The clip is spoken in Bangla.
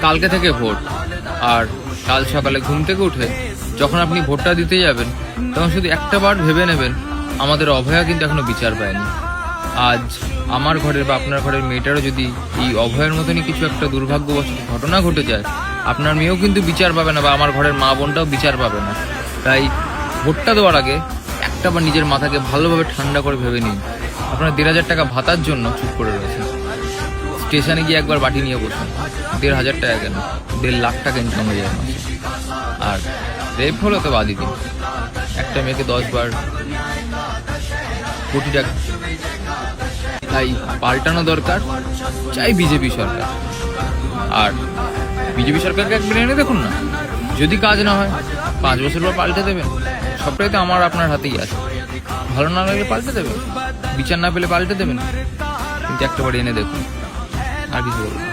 কালকে থেকে ভোট, আর কাল সকালে ঘুম থেকে উঠে যখন আপনি ভোটটা দিতে যাবেন তখন শুধু একটা বার ভেবে নেবেন, আমাদের অভয়া কিন্তু এখনো বিচার পায়নি। আজ আমার ঘরের বা আপনার ঘরের মেয়েটারও যদি এই অভয়ের মতনই কিছু একটা দুর্ভাগ্যবশত ঘটনা ঘটে যায়, আপনার মেয়েও কিন্তু বিচার পাবে না বা আমার ঘরের মা বোনটাও বিচার পাবে না। তাই ভোটটা দেওয়ার আগে একটা বার নিজের মাথাকে ভালোভাবে ঠান্ডা করে ভেবে নিন। আপনার 1,500 টাকা ভাতার জন্য চুপ করে রয়েছেন, স্টেশনে গিয়ে একবার বাটি নিয়ে বসুন। 1,500 টাকা কেন, 1.5 লাখ টাকা ইনকাম হয়ে যায় মাসে। আর রেপ হলো তো বাদই দিন, একটা মেয়েকে 10 বার কোটি টাকা। তাই পাল্টানো দরকার, চাই বিজেপি সরকার। আর বিজেপি সরকারকে একবার এনে দেখুন না, যদি কাজ না হয় 5 বছর পর পাল্টে দেবেন। সবটাই তো আমার আপনার হাতেই আছে। ভালো না লাগলে পাল্টে দেবেন, বিচার না পেলে পাল্টে দেবেন, কিন্তু একটাবার এনে দেখুন। আর কিছু বলবো না।